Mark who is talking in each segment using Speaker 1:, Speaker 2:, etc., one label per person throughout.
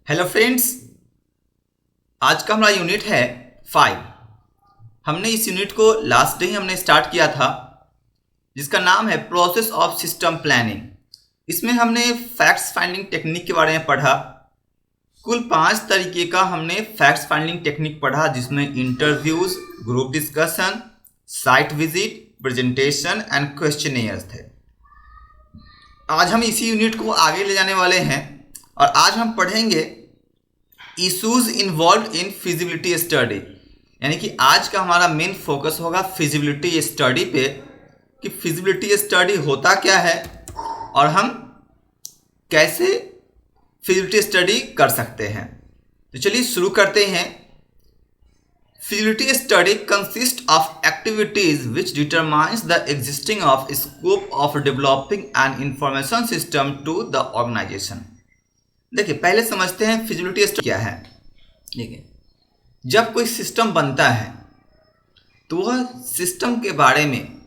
Speaker 1: Hello friends, आज का हमारा यूनिट है 5। हमने इस यूनिट को लास्ट डे ही हमने स्टार्ट किया था, जिसका नाम है प्रोसेस ऑफ सिस्टम प्लानिंग। इसमें हमने फैक्ट्स फाइंडिंग टेक्निक के बारे में पढ़ा। कुल 5 तरीके का हमने फैक्ट्स फाइंडिंग टेक्निक पढ़ा, जिसमें interviews, group discussion, site visit, presentation and questionnaires थे। आज हम इसी यूनिट को आगे ले जाने वाले हैं और आज हम पढ़ेंगे issues involve in feasibility study. यानी कि आज का हमारा मेन फोकस होगा फिजिबिलिटी स्टडी पे कि फिजिबिलिटी स्टडी होता क्या है और हम कैसे फिजिबिलिटी स्टडी कर सकते हैं। तो चलिए शुरू करते हैं। Feasibility study consist of activities which determines the existing of scope of developing an information system to the organization. देखिए, पहले समझते हैं फिजिबिलिटी स्टडी क्या है। देखिए, जब कोई सिस्टम बनता है तो वह सिस्टम के बारे में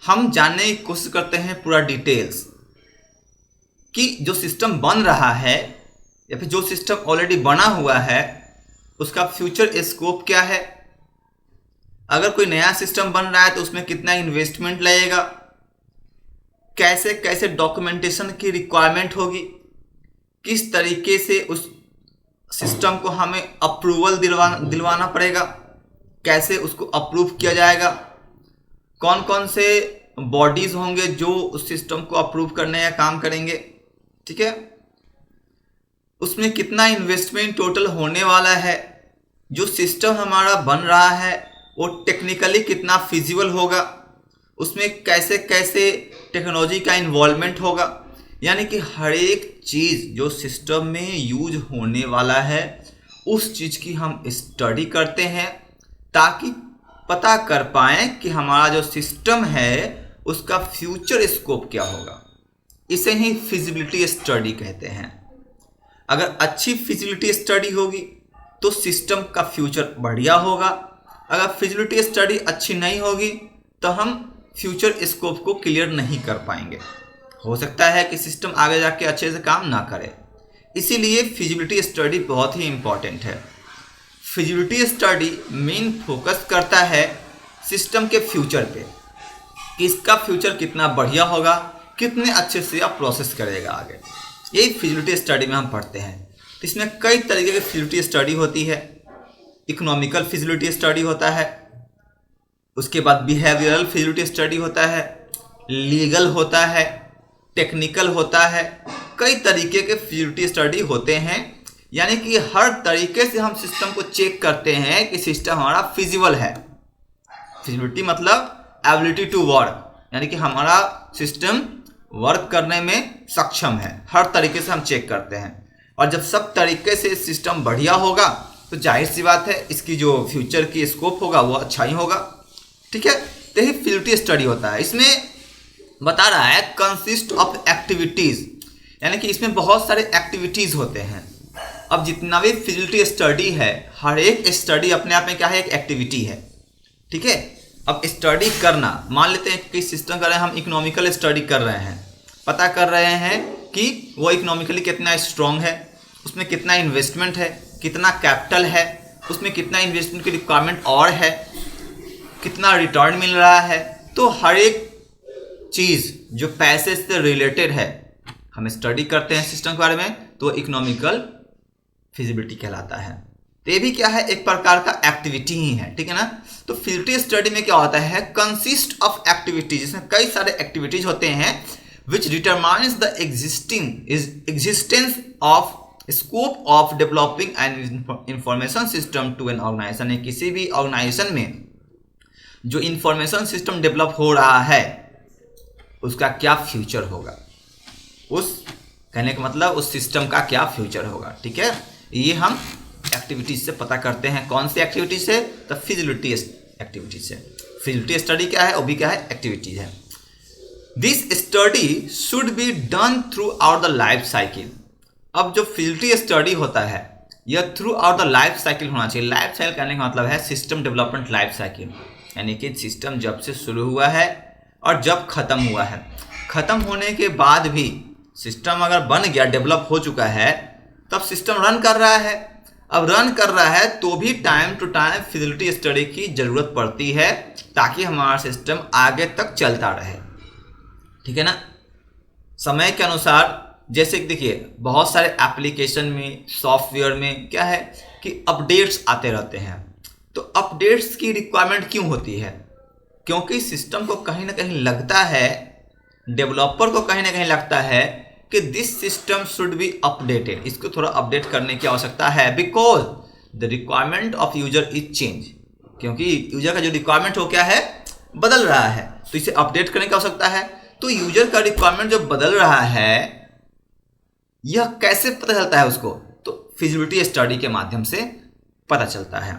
Speaker 1: हम जानने की कोशिश करते हैं पूरा डिटेल्स, कि जो सिस्टम बन रहा है या फिर जो सिस्टम ऑलरेडी बना हुआ है उसका फ्यूचर स्कोप क्या है। अगर कोई नया सिस्टम बन रहा है तो उसमें कितना इन्वेस्टमेंट लगेगा, कैसे कैसे डॉक्यूमेंटेशन की रिक्वायरमेंट होगी, किस तरीके से उस सिस्टम को हमें अप्रूवल दिलवाना पड़ेगा, कैसे उसको अप्रूव किया जाएगा, कौन कौन से बॉडीज होंगे जो उस सिस्टम को अप्रूव करने का काम करेंगे, ठीक है। उसमें कितना इन्वेस्टमेंट टोटल होने वाला है, जो सिस्टम हमारा बन रहा है वो टेक्निकली कितना फिजिबल होगा, उसमें कैसे कैसे टेक्नोलॉजी का इन्वॉल्वमेंट होगा। यानी कि हर एक चीज़ जो सिस्टम में यूज होने वाला है उस चीज़ की हम स्टडी करते हैं, ताकि पता कर पाएँ कि हमारा जो सिस्टम है उसका फ्यूचर स्कोप क्या होगा। इसे ही फिजिबिलिटी स्टडी कहते हैं। अगर अच्छी फिजिबिलिटी स्टडी होगी तो सिस्टम का फ्यूचर बढ़िया होगा। अगर फिजिबिलिटी स्टडी अच्छी नहीं होगी तो हम फ्यूचर स्कोप को क्लियर नहीं कर पाएंगे। हो सकता है कि सिस्टम आगे जाके अच्छे से काम ना करे। इसीलिए फिजिबिलिटी स्टडी बहुत ही इम्पॉर्टेंट है। फिजिबिलिटी स्टडी मेन फोकस करता है सिस्टम के फ्यूचर पे, कि इसका फ्यूचर कितना बढ़िया होगा, कितने अच्छे से आप प्रोसेस करेगा आगे। यही फिजिबिलिटी स्टडी में हम पढ़ते हैं। तो इसमें कई तरीके की फिजिबिलिटी स्टडी होती है। इकोनॉमिकल फिजिबिलिटी स्टडी होता है, उसके बाद बिहेवियरल फिजिबिलिटी स्टडी होता है, लीगल होता है, टेक्निकल होता है। कई तरीके के फिजिबिलिटी स्टडी होते हैं। यानी कि हर तरीके से हम सिस्टम को चेक करते हैं कि सिस्टम हमारा फिजिबल है। फिजिबिलिटी मतलब एबिलिटी टू वर्क, यानी कि हमारा सिस्टम वर्क करने में सक्षम है। हर तरीके से हम चेक करते हैं। और जब सब तरीके से सिस्टम बढ़िया होगा तो जाहिर सी बात है इसकी जो फ्यूचर की स्कोप होगा वो अच्छा ही होगा, ठीक है। तो यही फिजिबिलिटी स्टडी होता है। इसमें बता रहा है कंसिस्ट ऑफ एक्टिविटीज़, यानी कि इसमें बहुत सारे एक्टिविटीज़ होते हैं। अब जितना भी फिजिबिलिटी स्टडी है, हर एक स्टडी अपने आप में क्या है, एक एक्टिविटी है, ठीक है। अब स्टडी करना, मान लेते हैं कि सिस्टम कर रहे हैं, हम इकोनॉमिकल स्टडी कर रहे हैं, पता कर रहे हैं कि वो इकोनॉमिकली कितना स्ट्रॉन्ग है, उसमें कितना इन्वेस्टमेंट है, कितना कैपिटल है, उसमें कितना इन्वेस्टमेंट की रिक्वायरमेंट और है, कितना रिटर्न मिल रहा है। तो हर एक चीज़ जो पैसे से रिलेटेड है हम स्टडी करते हैं सिस्टम के बारे में, तो इकोनॉमिकल फिजिबिलिटी कहलाता है। तो ये भी क्या है, एक प्रकार का एक्टिविटी ही है, ठीक है ना। तो फिजिबिलिटी स्टडी में क्या होता है, कंसिस्ट ऑफ एक्टिविटीज, जिसमें कई सारे एक्टिविटीज होते हैं which determines the existence of scope of developing an information system to an organization. किसी भी ऑर्गेनाइजेशन में जो इंफॉर्मेशन सिस्टम डेवलप हो रहा है उसका क्या फ्यूचर होगा, उस कहने का मतलब उस सिस्टम का क्या फ्यूचर होगा, ठीक है। ये हम एक्टिविटीज से पता करते हैं। कौन सी एक्टिविटीज से, तो फिजिबिलिटी एक्टिविटीज से। फिजिबिलिटी स्टडी क्या है, वो भी क्या है, एक्टिविटीज है। This study should be done through out the life cycle. अब जो फिजिबिलिटी स्टडी होता है यह through out the life cycle होना चाहिए। लाइफ साइकिल कहने का मतलब है सिस्टम डेवलपमेंट लाइफ साइकिल, यानी कि सिस्टम जब से शुरू हुआ है और जब खत्म हुआ है, खत्म होने के बाद भी सिस्टम अगर बन गया, डेवलप हो चुका है, तब सिस्टम रन कर रहा है। अब रन कर रहा है तो भी time to time feasibility study की ज़रूरत पड़ती है ताकि हमारा सिस्टम आगे तक चलता रहे, ठीक है ना। समय के अनुसार, जैसे देखिए बहुत सारे एप्लीकेशन में, सॉफ्टवेयर में क्या है कि अपडेट्स आते रहते हैं। तो अपडेट्स की रिक्वायरमेंट क्यों होती है? क्योंकि सिस्टम को कहीं ना कहीं लगता है, डेवलपर को कहीं ना कहीं लगता है कि this system should be updated, इसको थोड़ा अपडेट करने की आवश्यकता है, because the requirement of user is change, क्योंकि यूजर का जो रिक्वायरमेंट हो क्या है, बदल रहा है, तो इसे अपडेट करने की आवश्यकता है। तो यूजर का रिक्वायरमेंट जो बदल रहा है, यह कैसे पता चलता है उसको? तो फिजिबिलिटी स्टडी के माध्यम से पता चलता है।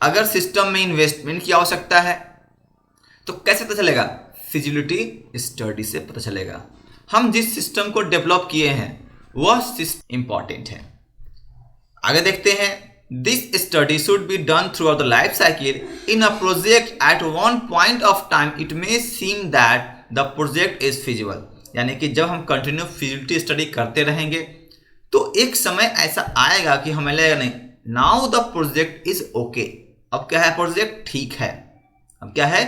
Speaker 1: अगर सिस्टम में इन्वेस्टमेंट की आवश्यकता है तो कैसे पता चलेगा? फिजिबिलिटी स्टडी से पता चलेगा। हम जिस सिस्टम को डेवलप किए हैं वह सिस्टम इंपॉर्टेंट है। आगे देखते हैं, this study should be done through out the life cycle in a project eight one point of time it may seem that the project is feasible. यानी कि जब हम कंटिन्यू फिजिबिलिटी स्टडी करते रहेंगे तो एक समय ऐसा आएगा कि हमें लगेगा नहीं, now the project is okay, अब क्या है, प्रोजेक्ट ठीक है, अब क्या है,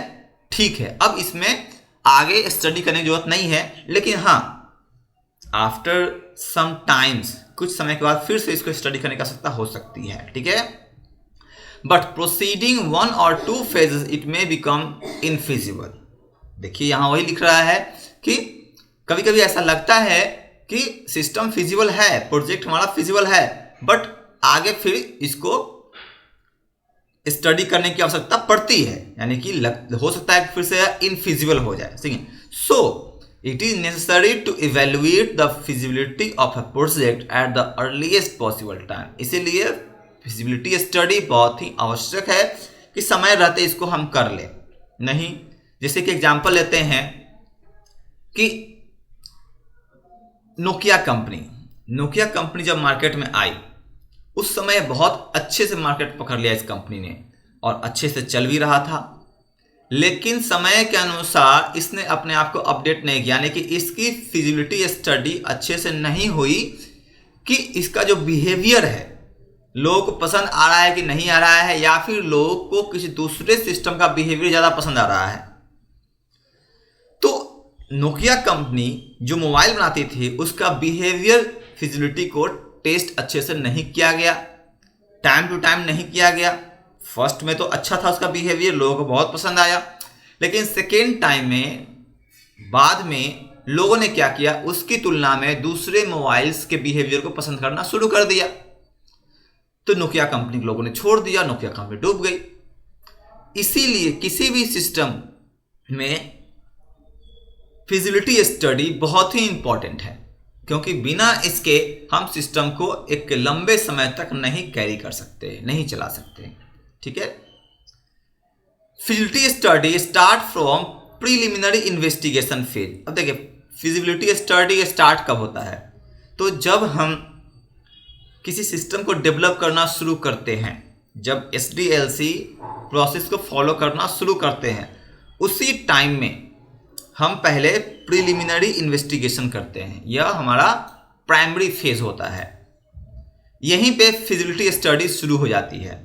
Speaker 1: ठीक है, अब इसमें आगे स्टडी करने की जरूरत नहीं है। लेकिन हाँ, आफ्टर सम टाइम्स, कुछ समय के बाद फिर से इसको स्टडी करने की आवश्यकता हो सकती है, ठीक है। But proceeding 1 or 2 phases it may become infeasible. देखिए यहां वही लिख रहा है कि कभी कभी ऐसा लगता है कि सिस्टम फिजिबल है, प्रोजेक्ट हमारा फिजिबल है, बट आगे फिर इसको स्टडी करने की आवश्यकता पड़ती है, यानी कि हो सकता है कि फिर से इनफिजिबल हो जाए, ठीक है। So it is necessary to evaluate the feasibility of a project at the earliest possible time. इसीलिए फिजिबिलिटी स्टडी बहुत ही आवश्यक है कि समय रहते इसको हम कर ले। नहीं, जैसे कि एग्जांपल लेते हैं कि नोकिया कंपनी जब मार्केट में आई उस समय बहुत अच्छे से मार्केट पकड़ लिया इस कंपनी ने और अच्छे से चल भी रहा था। लेकिन समय के अनुसार इसने अपने आप को अपडेट नहीं किया, यानी कि इसकी फिजिबिलिटी स्टडी अच्छे से नहीं हुई कि इसका जो बिहेवियर है, लोगों को पसंद आ रहा है कि नहीं आ रहा है, या फिर लोगों को किसी दूसरे सिस्टम का बिहेवियर ज़्यादा पसंद आ रहा है। तो नोकिया कंपनी जो मोबाइल बनाती थी उसका बिहेवियर फिजिबिलिटी को टेस्ट अच्छे से नहीं किया गया, टाइम टू टाइम नहीं किया गया। फर्स्ट में तो अच्छा था उसका बिहेवियर, लोगों को बहुत पसंद आया, लेकिन सेकेंड टाइम में बाद में लोगों ने क्या किया, उसकी तुलना में दूसरे मोबाइल्स के बिहेवियर को पसंद करना शुरू कर दिया। तो नोकिया कंपनी के लोगों ने छोड़ दिया, नोकिया कंपनी डूब गई। इसीलिए किसी भी सिस्टम में फिजिबिलिटी स्टडी बहुत ही इंपॉर्टेंट है, क्योंकि बिना इसके हम सिस्टम को एक लंबे समय तक नहीं कैरी कर सकते, नहीं चला सकते, ठीक है। Feasibility study start from preliminary investigation phase. अब देखिए फिजिबिलिटी स्टडी स्टार्ट कब होता है? तो जब हम किसी सिस्टम को डेवलप करना शुरू करते हैं, जब SDLC प्रोसेस को फॉलो करना शुरू करते हैं, उसी टाइम में हम पहले प्रीलिमिनरी इन्वेस्टिगेशन करते हैं। यह हमारा प्राइमरी फेज होता है, यहीं पे फिजिबिलिटी स्टडी शुरू हो जाती है।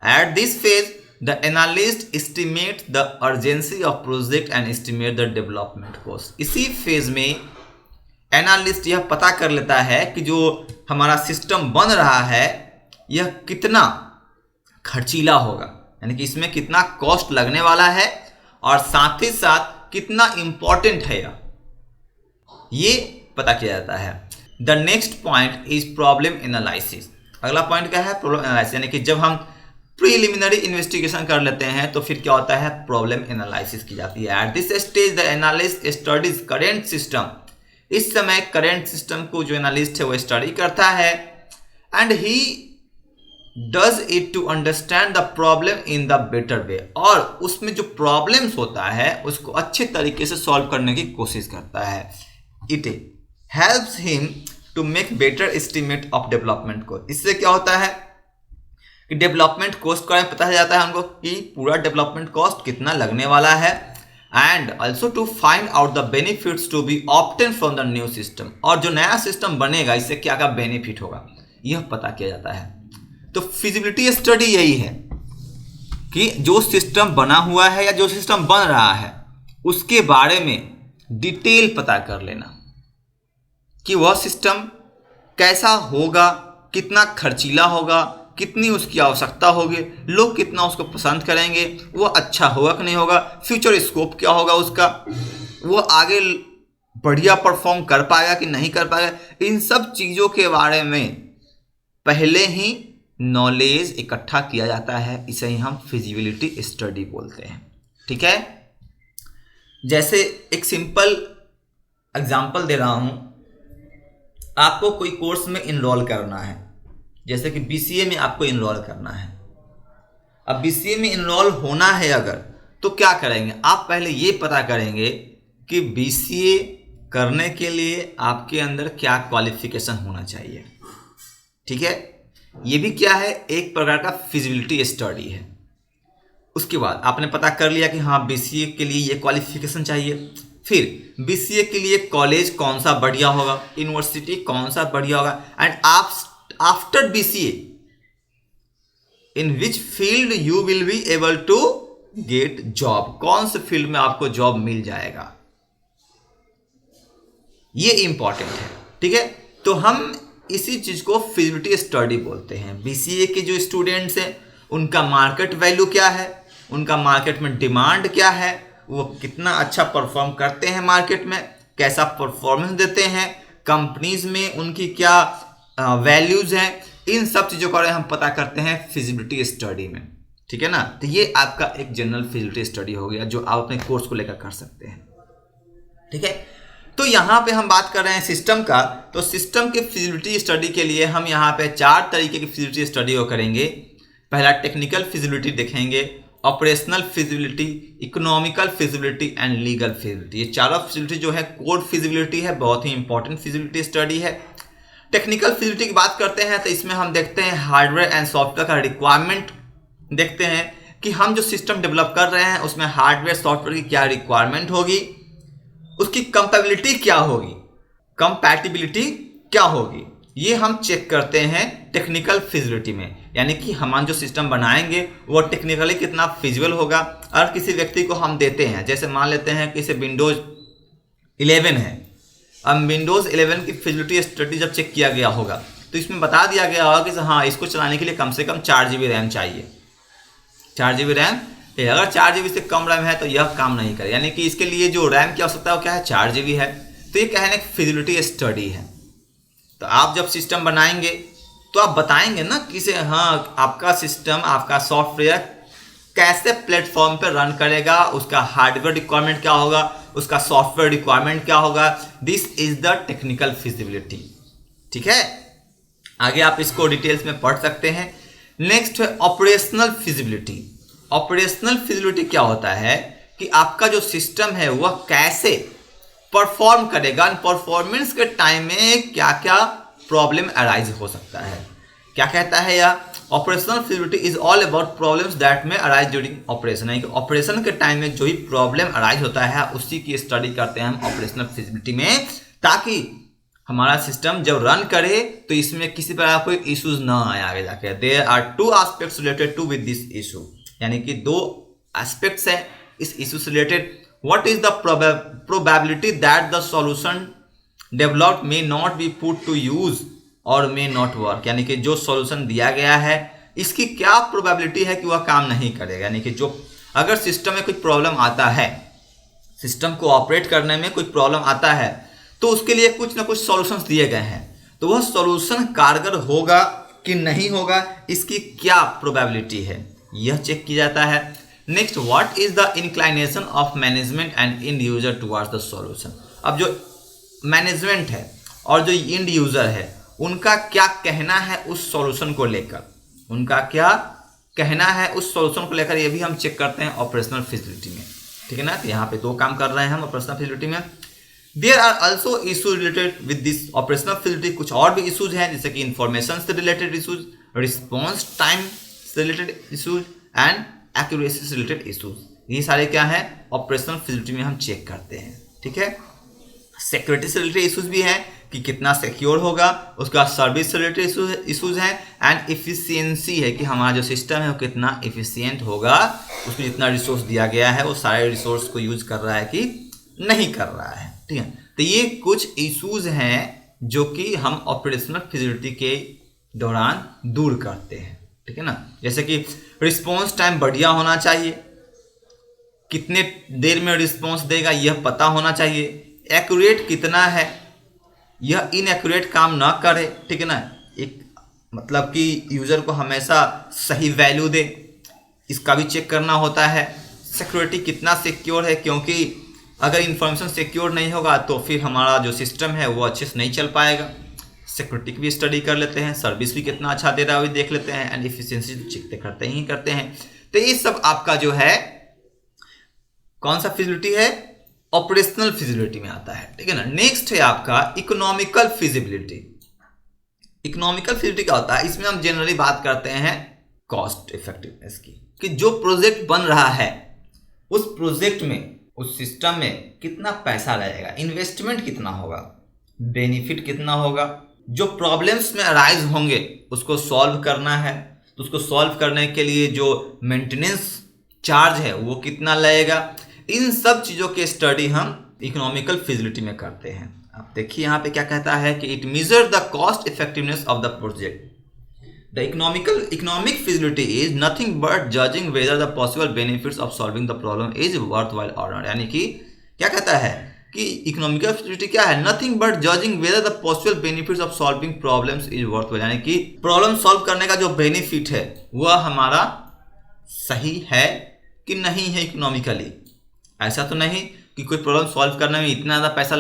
Speaker 1: At this phase the analyst estimate the urgency of project and estimate the development cost. इसी फेज में एनालिस्ट यह पता कर लेता है कि जो हमारा सिस्टम बन रहा है यह कितना खर्चीला होगा, यानी कि इसमें कितना कॉस्ट लगने वाला है और साथ ही साथ कितना इंपॉर्टेंट है ये पता किया जाता है। The next point is problem analysis. अगला पॉइंट क्या है? प्रॉब्लम एनालिसिस, यानी कि जब हम प्रीलिमिनरी इन्वेस्टिगेशन कर लेते हैं तो फिर क्या होता है, प्रॉब्लम एनालिसिस की जाती है। At this stage the analyst studies current system. इस समय करेंट सिस्टम को जो एनालिस्ट है वो स्टडी करता है and he does it to understand the problem in the better way. और उसमें जो प्रॉब्लम्स होता है उसको अच्छे तरीके से सॉल्व करने की कोशिश करता है। It helps him to make better estimate of development cost. इससे क्या होता है कि डेवलपमेंट कॉस्ट का पता चल जाता है हमको कि पूरा डेवलपमेंट कॉस्ट कितना लगने वाला है, and also to find out the benefits to be obtain from the new system. और जो नया सिस्टम बनेगा इससे क्या क्या बेनिफिट होगा, यह पता किया जाता है। तो फिजिबिलिटी स्टडी यही है कि जो सिस्टम बना हुआ है या जो सिस्टम बन रहा है उसके बारे में डिटेल पता कर लेना कि वह सिस्टम कैसा होगा, कितना खर्चीला होगा, कितनी उसकी आवश्यकता होगी, लोग कितना उसको पसंद करेंगे, वो अच्छा होगा कि नहीं होगा, फ्यूचर स्कोप क्या होगा उसका, वो आगे बढ़िया परफॉर्म कर पाएगा कि नहीं कर पाएगा। इन सब चीज़ों के बारे में पहले ही नॉलेज इकट्ठा किया जाता है, इसे ही हम फिजिबिलिटी स्टडी बोलते हैं। ठीक है, जैसे एक सिंपल एग्जांपल दे रहा हूं, आपको कोई कोर्स में इनरोल करना है, जैसे कि बीसीए में आपको इनरोल करना है। अब बीसीए में इनरोल होना है अगर, तो क्या करेंगे, आप पहले ये पता करेंगे कि बीसीए करने के लिए आपके अंदर क्या क्वालिफिकेशन होना चाहिए। ठीक है, ये भी क्या है, एक प्रकार का फिजिबिलिटी स्टडी है। उसके बाद आपने पता कर लिया कि हाँ बीसीए के लिए ये क्वालिफिकेशन चाहिए, फिर बीसीए के लिए कॉलेज कौन सा बढ़िया होगा, यूनिवर्सिटी कौन सा बढ़िया होगा, and after BCA in which field you will be able to get job, कौन से फील्ड में आपको जॉब मिल जाएगा, ये इंपॉर्टेंट है। ठीक है, तो हम इसी चीज को फिजिबिलिटी स्टडी बोलते हैं। बीसीए के जो स्टूडेंट्स हैं उनका मार्केट वैल्यू क्या है, उनका मार्केट में डिमांड क्या है, वो कितना अच्छा परफॉर्म करते हैं मार्केट में, कैसा परफॉर्मेंस देते हैं, कंपनीज में उनकी क्या वैल्यूज हैं, इन सब चीज़ों के बारे में हम पता करते हैं फिजिबिलिटी स्टडी में। ठीक है ना, तो ये आपका एक जनरल फिजिबिलिटी स्टडी हो गया जो आप अपने कोर्स को लेकर कर सकते हैं। ठीक है, तो यहाँ पे हम बात कर रहे हैं सिस्टम का, तो सिस्टम के फिजिबिलिटी स्टडी के लिए हम यहाँ पे 4 तरीके की फिजिबिलिटी स्टडी को करेंगे। पहला टेक्निकल फिजिबिलिटी देखेंगे, operational feasibility, economical feasibility and legal feasibility. ये चारों फिजिबिलिटी जो है कोर फिजिबिलिटी है, बहुत ही इंपॉर्टेंट फिजिबिलिटी स्टडी है। टेक्निकल फिजिबिलिटी की बात करते हैं तो इसमें हम देखते हैं हार्डवेयर एंड सॉफ्टवेयर का रिक्वायरमेंट, देखते हैं कि हम जो सिस्टम डेवलप कर रहे हैं उसमें हार्डवेयर सॉफ्टवेयर की क्या रिक्वायरमेंट होगी, उसकी कंपैटिबिलिटी क्या होगी, कंपैटिबिलिटी क्या होगी, ये हम चेक करते हैं टेक्निकल फिजिबिलिटी में। यानी कि हम जो सिस्टम बनाएंगे वो टेक्निकली कितना फिजिबल होगा। और किसी व्यक्ति को हम देते हैं, जैसे मान लेते हैं कि इसे विंडोज 11 है, अब विंडोज 11 की फिजिबिलिटी स्टडी जब चेक किया गया होगा तो इसमें बता दिया गया होगा कि हाँ इसको चलाने के लिए कम से कम 4 GB रैम चाहिए, 4 GB रैम। अगर 4 GB से कम रैम है तो यह काम नहीं करे, यानी कि इसके लिए जो रैम की आवश्यकता है वो क्या है, 4 GB है। तो ये क्या है, एक फिजिबिलिटी स्टडी है। तो आप जब सिस्टम बनाएंगे तो आप बताएंगे ना कि से हाँ आपका सिस्टम, आपका सॉफ्टवेयर कैसे प्लेटफॉर्म पर रन करेगा, उसका हार्डवेयर रिक्वायरमेंट क्या होगा, उसका सॉफ्टवेयर रिक्वायरमेंट क्या होगा। This is the technical feasibility. ठीक है, आगे आप इसको डिटेल्स में पढ़ सकते हैं। नेक्स्ट है ऑपरेशनल फिजिबिलिटी। ऑपरेशनल फिजिबिलिटी क्या होता है कि आपका जो सिस्टम है वह कैसे परफॉर्म करेगा, परफॉर्मेंस के टाइम में क्या क्या प्रॉब्लम अराइज हो सकता है। क्या कहता है यह, operational feasibility is all about problems that में अराइज ड्यूरिंग ऑपरेशन। यानी कि ऑपरेशन के टाइम में जो ही प्रॉब्लम अराइज होता है उसी की स्टडी करते हैं हम ऑपरेशनल फिजिबिलिटी में, ताकि हमारा सिस्टम जब रन करे तो इसमें किसी प्रकार कोई इश्यूज ना आए आगे जाके। There are 2 aspects related to with this issue, यानी कि 2 एस्पेक्ट्स हैं इस इशू से रिलेटेड। What is the probability that the solution developed may not be put to use और मे नॉट वर्क, यानी कि जो सॉल्यूशन दिया गया है इसकी क्या प्रोबेबिलिटी है कि वह काम नहीं करेगा। यानी कि जो अगर सिस्टम में कोई प्रॉब्लम आता है, सिस्टम को ऑपरेट करने में कोई प्रॉब्लम आता है तो उसके लिए कुछ ना कुछ सॉल्यूशंस दिए गए हैं, तो वह सॉल्यूशन कारगर होगा कि नहीं होगा, इसकी क्या प्रोबेबिलिटी है, यह चेक किया जाता है। Next, what is the inclination of management and end user towards the solution. अब जो मैनेजमेंट है और जो इंड यूजर है उनका क्या कहना है उस सॉल्यूशन को लेकर, उनका क्या कहना है उस सॉल्यूशन को लेकर, ये भी हम चेक करते हैं ऑपरेशनल फिजिबिलिटी में। ठीक है ना, तो यहाँ पे 2 काम कर रहे हैं हम ऑपरेशनल फिजिबिलिटी में। There are also issues related with this operational feasibility. कुछ और भी इशूज हैं जैसे कि इंफॉर्मेशन से रिलेटेड इशूज, रिस्पॉन्स टाइम से रिलेटेड इशूज एंड एक्यूरेसी से रिलेटेड इशूज। ये सारे क्या है ऑपरेशनल फिजिबिलिटी में हम चेक करते हैं। ठीक है, सिक्योरिटी से रिलेटेड इशूज भी हैं कि कितना सिक्योर होगा, उसका सर्विस रिलेटेड इशूज हैं, एंड इफिशियंसी है कि हमारा जो सिस्टम है वो कितना इफिशियंट होगा, उसमें जितना रिसोर्स दिया गया है वो सारे रिसोर्स को यूज कर रहा है कि नहीं कर रहा है। ठीक है, तो ये कुछ इशूज हैं जो कि हम ऑपरेशनल फिजिबिलिटी के दौरान दूर करते हैं। ठीक है ना, जैसे कि रिस्पॉन्स टाइम बढ़िया होना चाहिए, कितने देर में रिस्पॉन्स देगा यह पता होना चाहिए, एक्यूरेट कितना है, यह इनएक्यूरेट काम ना करे। ठीक है ना, एक मतलब कि यूजर को हमेशा सही वैल्यू दे, इसका भी चेक करना होता है। सिक्योरिटी कितना सिक्योर है, क्योंकि अगर इंफॉर्मेशन सिक्योर नहीं होगा तो फिर हमारा जो सिस्टम है वो अच्छे से नहीं चल पाएगा। सिक्योरिटी की भी स्टडी कर लेते हैं, सर्विस भी कितना अच्छा दे रहा है वो देख लेते हैं, एंड एफिशिएंसी चेक करते हैं। तो ये सब आपका जो है कौन सा फिजिबिलिटी है, ऑपरेशनल फिजिबिलिटी में आता है। ठीक है ना, नेक्स्ट है आपका इकोनॉमिकल फिजिबिलिटी। इकोनॉमिकल फिजिबिलिटी क्या होता है, इसमें हम जनरली बात करते हैं कॉस्ट इफेक्टिवनेस की, कि जो प्रोजेक्ट बन रहा है उस प्रोजेक्ट में, उस सिस्टम में कितना पैसा लगेगा, इन्वेस्टमेंट कितना होगा, बेनिफिट कितना होगा, जो प्रॉब्लम्स में अराइज होंगे उसको सॉल्व करना है, तो उसको सॉल्व करने के लिए जो मेंटेनेंस चार्ज है वो कितना लगेगा। इन सब चीज़ों की स्टडी हम इकोनॉमिकल फिजिबिलिटी में करते हैं। आप देखिए यहाँ पे क्या कहता है कि it measure the cost effectiveness of the project. The economic feasibility is nothing but judging whether the possible benefits of solving the problem is worthwhile और नॉट। यानी कि क्या कहता है कि इकोनॉमिकल फिजिबिलिटी क्या है, nothing but judging whether the possible benefits of solving problems is worthwhile. यानी कि प्रॉब्लम सॉल्व करने का जो बेनिफिट है वह हमारा सही है कि नहीं है इकोनॉमिकली। ऐसा तो नहीं कि कोई प्रॉब्लम सॉल्व करने में इतना ज़्यादा पैसा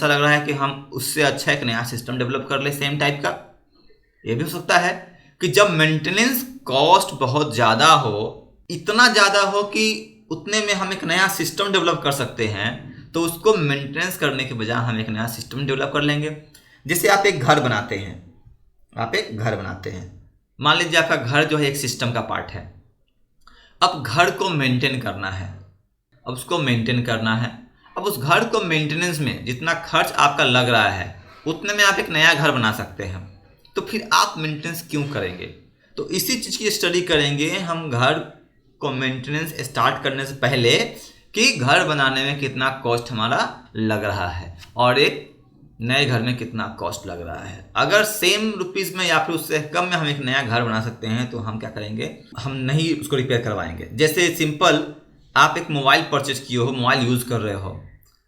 Speaker 1: लग रहा है कि हम उससे अच्छा एक नया सिस्टम डेवलप कर ले सेम टाइप का। ये भी हो सकता है कि जब मेंटेनेंस कॉस्ट बहुत ज़्यादा हो, इतना ज़्यादा हो कि उतने में हम एक नया सिस्टम डेवलप कर सकते हैं, तो उसको मेंटेनेंस करने के बजाय हम एक नया सिस्टम डेवलप कर लेंगे। जैसे आप एक घर बनाते हैं, मान लीजिए आपका घर जो है एक सिस्टम का पार्ट है। अब घर को मेंटेन करना है, अब उस घर को मेंटेनेंस में जितना खर्च आपका लग रहा है उतने में आप एक नया घर बना सकते हैं, तो फिर आप मेंटेनेंस क्यों करेंगे। तो इसी चीज़ की स्टडी करेंगे हम घर को मेंटेनेंस स्टार्ट करने से पहले कि घर बनाने में कितना कॉस्ट हमारा लग रहा है और एक नए घर में कितना कॉस्ट लग रहा है। अगर सेम रुपीज़ में या फिर उससे कम में हम एक नया घर बना सकते हैं तो हम क्या करेंगे, हम नहीं उसको रिपेयर करवाएंगे। जैसे सिंपल आप एक मोबाइल परचेज किए हो, मोबाइल यूज़ कर रहे हो,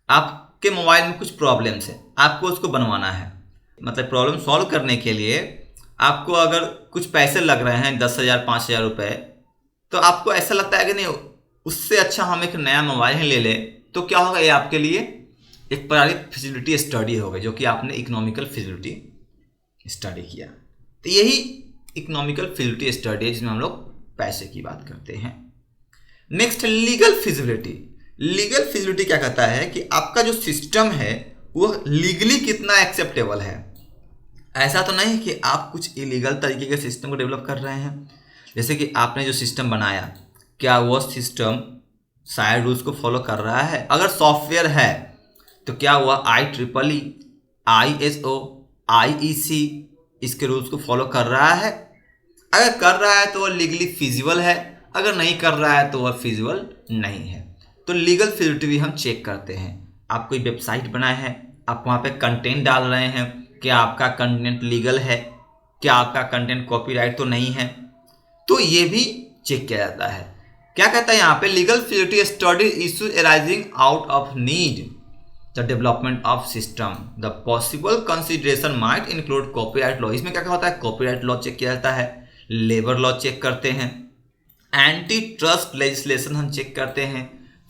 Speaker 1: आपके मोबाइल में कुछ प्रॉब्लम्स है, आपको उसको बनवाना है। मतलब प्रॉब्लम सॉल्व करने के लिए आपको अगर कुछ पैसे लग रहे हैं 10,000 5,000 रुपये, तो आपको ऐसा लगता है कि नहीं उससे अच्छा हम एक नया मोबाइल ही ले ले, तो क्या होगा, ये आपके लिए एक प्राइवेट फिजिबिलिटी स्टडी होगा जो कि आपने इकोनॉमिकल फिजिबिलिटी स्टडी किया। तो यही इकोनॉमिकल फिजिबिलिटी स्टडी है जिसमें हम लोग पैसे की बात करते हैं। नेक्स्ट है लीगल फिजिबिलिटी। लीगल फिजिबिलिटी क्या कहता है कि आपका जो सिस्टम है वो लीगली कितना एक्सेप्टेबल है। ऐसा तो नहीं कि आप कुछ इलीगल तरीके के सिस्टम को डेवलप कर रहे हैं। जैसे कि आपने जो सिस्टम बनाया, क्या वो सिस्टम सारे रूल्स को फॉलो कर रहा है। अगर सॉफ्टवेयर है तो क्या वह IEEE, ISO, IEC इसके रूल्स को फॉलो कर रहा है। अगर कर रहा है तो वह लीगली फिजिबल है, अगर नहीं कर रहा है तो वह फिजिबल नहीं है। तो लीगल फिजिबिलिटी भी हम चेक करते हैं। आप कोई वेबसाइट बनाए हैं, आप वहाँ पे कंटेंट डाल रहे हैं, क्या आपका कंटेंट लीगल है, क्या आपका कंटेंट कॉपीराइट तो नहीं है, तो ये भी चेक किया जाता है। क्या कहता है यहाँ पे, legal feasibility study issues arising out of need the development of system, the possible consideration might include copyright law. इसमें क्या क्या होता है, कॉपीराइट लॉ चेक किया जाता है, लेबर लॉ चेक करते हैं, एंटी ट्रस्ट लेजिस्लेशन हम चेक करते हैं,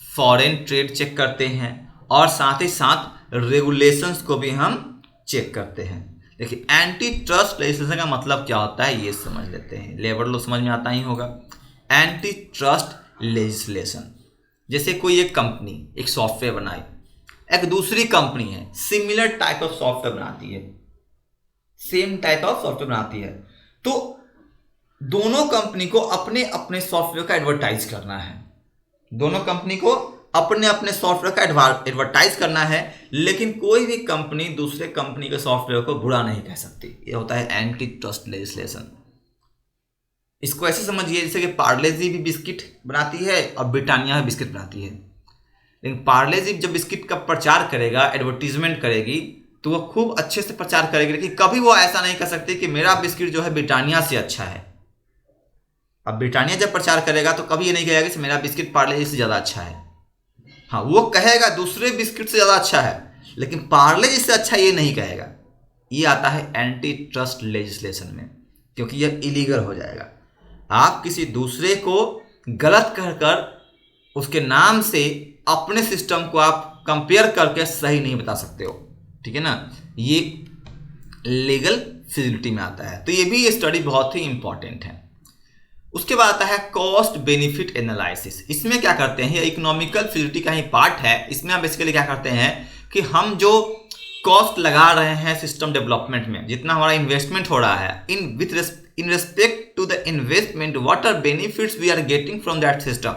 Speaker 1: फॉरेन ट्रेड चेक करते हैं, और साथ ही साथ रेगुलेशंस को भी हम चेक करते हैं। देखिए एंटी ट्रस्ट लेजिस्लेशन का मतलब क्या होता है ये समझ लेते हैं। लेबर लॉ समझ में आता ही होगा। एंटी ट्रस्ट लेजिस्लेशन, जैसे कोई एक कंपनी एक सॉफ्टवेयर बनाई, एक दूसरी कंपनी है सिमिलर टाइप ऑफ सॉफ्टवेयर बनाती है, सेम टाइप ऑफ सॉफ्टवेयर बनाती है, तो दोनों कंपनी को अपने अपने सॉफ्टवेयर का एडवर्टाइज करना है। दोनों कंपनी को अपने अपने सॉफ्टवेयर का एडवर्टाइज करना है, लेकिन कोई भी कंपनी दूसरे कंपनी के सॉफ्टवेयर को बुरा नहीं कह सकती। ये होता है एंटी ट्रस्ट लेजिस्लेशन। इसको ऐसे समझिए जैसे कि पार्ले जी भी बिस्किट बनाती है और ब्रिटानिया भी बिस्किट बनाती है, लेकिन पार्ले जी जब बिस्किट का प्रचार करेगा, एडवर्टीजमेंट करेगी, तो वो खूब अच्छे से प्रचार करेगी, लेकिन कभी वो ऐसा नहीं कर सकती कि मेरा बिस्किट जो है ब्रिटानिया से अच्छा है। अब ब्रिटानिया जब प्रचार करेगा तो कभी ये नहीं कहेगा कि मेरा बिस्किट पार्ले जी से ज़्यादा अच्छा है। हाँ, वो कहेगा दूसरे बिस्किट से ज़्यादा अच्छा है, लेकिन पार्ले जी से अच्छा ये नहीं कहेगा। ये आता है एंटी ट्रस्ट लेजिस्लेशन में, क्योंकि यह इलीगल हो जाएगा। आप किसी दूसरे को गलत कहकर उसके नाम से अपने सिस्टम को आप कंपेयर करके सही नहीं बता सकते हो, ठीक है ना। ये लीगल फिजिबिलिटी में आता है, तो ये भी स्टडी बहुत ही इंपॉर्टेंट है। उसके बाद आता है कॉस्ट बेनिफिट एनालिसिस। इसमें क्या करते हैं, इकोनॉमिकल फिजिबिलिटी का ही पार्ट है। इसमें हम बेसिकली क्या करते हैं कि हम जो कॉस्ट लगा रहे हैं सिस्टम डेवलपमेंट में, जितना हमारा इन्वेस्टमेंट हो रहा है, in respect to the investment what are benefits we are getting from that system.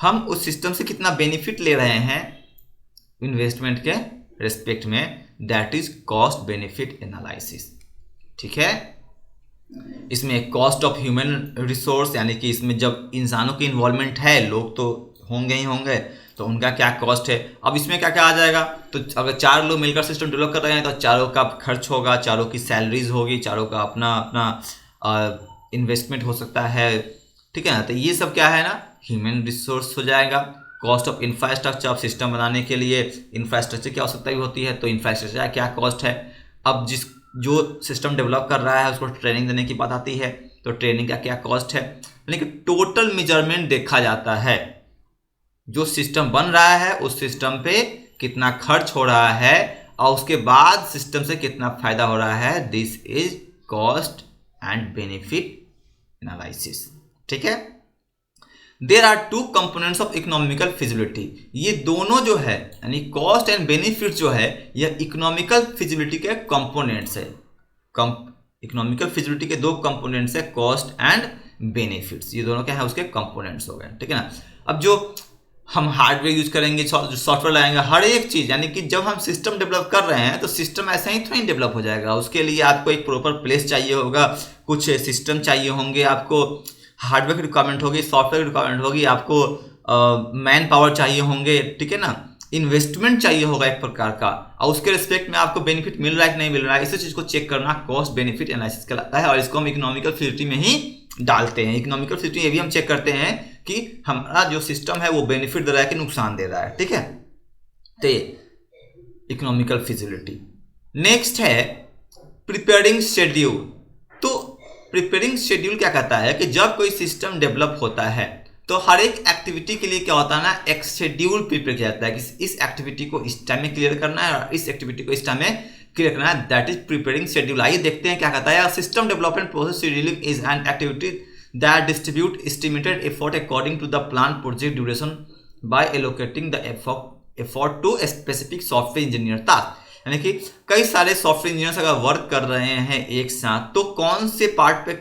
Speaker 1: हम उस सिस्टम से कितना बेनिफिट ले रहे हैं इन्वेस्टमेंट के रिस्पेक्ट में, that is cost benefit analysis, ठीक है। इसमें कॉस्ट ऑफ ह्यूमन रिसोर्स, यानी कि इसमें जब इंसानों की इन्वॉल्वमेंट है, लोग तो होंगे ही होंगे, तो उनका क्या कॉस्ट है। अब इसमें क्या क्या आ जाएगा, तो अगर 4 लोग मिलकर सिस्टम डेवलप कर रहे हैं तो चारों का खर्च होगा, चारों की सैलरीज होगी, चारों का अपना अपना इन्वेस्टमेंट हो सकता है, ठीक है ना। तो ये सब क्या है ना, ह्यूमन रिसोर्स हो जाएगा। Cost of infrastructure, of system बनाने के लिए इंफ्रास्ट्रक्चर की आवश्यकता भी होती है, तो इंफ्रास्ट्रक्चर क्या कॉस्ट है। अब जो सिस्टम डेवलप कर रहा है उसको ट्रेनिंग देने की बात आती है, तो ट्रेनिंग का क्या कॉस्ट है। लेकिन टोटल मेजरमेंट देखा जाता है, जो सिस्टम बन रहा है उस सिस्टम पे कितना खर्च हो रहा है और उसके बाद सिस्टम से कितना फायदा हो रहा है। This is cost and benefit analysis, ठीक है। There are 2 components of economical feasibility. ये दोनों जो है यानी कॉस्ट एंड बेनिफिट जो है, यह इकोनॉमिकल फिजिबिलिटी के कंपोनेंट्स है। इकोनॉमिकल फिजिबिलिटी के 2 कंपोनेंट्स है, कॉस्ट एंड बेनिफिट्स। ये दोनों क्या है, उसके कंपोनेंट्स हो गए, ठीक है ना। अब जो हम हार्डवेयर यूज करेंगे, सॉफ्टवेयर लगाएंगे, हर एक चीज, यानी कि जब हम सिस्टम डेवलप कर रहे हैं तो सिस्टम ऐसा ही थोड़ी डेवलप हो जाएगा। उसके लिए आपको एक प्रॉपर प्लेस चाहिए होगा, कुछ सिस्टम चाहिए होंगे, आपको हार्डवेयर की रिक्वायरमेंट होगी, सॉफ्टवेयर की रिक्वायरमेंट होगी, आपको मैन पावर चाहिए होंगे, ठीक है ना। इन्वेस्टमेंट चाहिए होगा एक प्रकार का, और उसके रिस्पेक्ट में आपको बेनिफिट मिल रहा है कि नहीं मिल रहा है, इसी चीज को चेक करना कॉस्ट बेनिफिट एनालिसिस कहलाता है। और इसको हम इकोनॉमिकल फिजिबिलिटी में ही डालते हैं। इकोनॉमिकल फिजिबिलिटी ये भी हम चेक करते हैं कि हमारा जो सिस्टम है वो बेनिफिट दे रहा है कि नुकसान दे रहा है, ठीक है। तो इकोनॉमिकल फिजिबिलिटी। नेक्स्ट है प्रिपेयरिंग शेड्यूल। तो प्रिपेयरिंग शेड्यूल क्या कहता है कि जब कोई सिस्टम डेवलप होता है तो हर एक एक्टिविटी के लिए क्या होता है ना, एक शेड्यूल प्रिपेयर किया जाता है कि इस एक्टिविटी को इस टाइम में क्लियर करना है और इस एक्टिविटी को इस टाइम में क्लियर करना है, दैट इज प्रिपेयरिंग शेड्यूल। आइए देखते हैं क्या कहता है। System development process scheduling is an activity that distribute estimated effort according to the plan project duration by allocating the effort to specific software engineer task. यानी कि कई सारे सॉफ्टवेयर इंजीनियर्स अगर वर्क कर रहे हैं एक साथ, तो कौन से पार्ट पे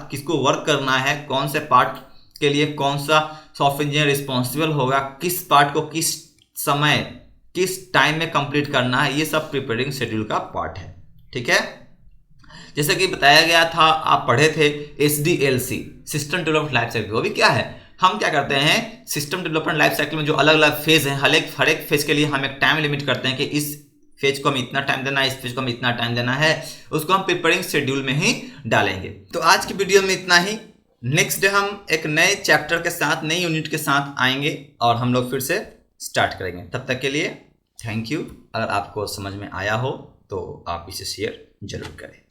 Speaker 1: किसको वर्क करना है, कौन से पार्ट के लिए कौन सा सॉफ्टवेयर इंजीनियर रिस्पॉन्सिबल होगा, किस पार्ट को किस समय किस टाइम में कंप्लीट करना है, ये सब प्रिपेयरिंग शेड्यूल का पार्ट है, ठीक है। जैसे कि बताया गया था, आप पढ़े थे SDLC, system development life cycle. वो भी क्या है, हम क्या करते हैं सिस्टम डेवलपमेंट लाइफ साइकिल में जो अलग अलग फेज है, हर एक फेज के लिए हम एक टाइम लिमिट करते हैं कि इस फेज को हम इतना टाइम देना है, इस फेज को हम इतना टाइम देना है, उसको हम प्रिपेयरिंग शेड्यूल में ही डालेंगे। तो आज की वीडियो में इतना ही। नेक्स्ट डे हम एक नए चैप्टर के साथ, नई यूनिट के साथ आएंगे और हम लोग फिर से स्टार्ट करेंगे। तब तक के लिए थैंक यू। अगर आपको समझ में आया हो तो आप इसे शेयर जरूर करें।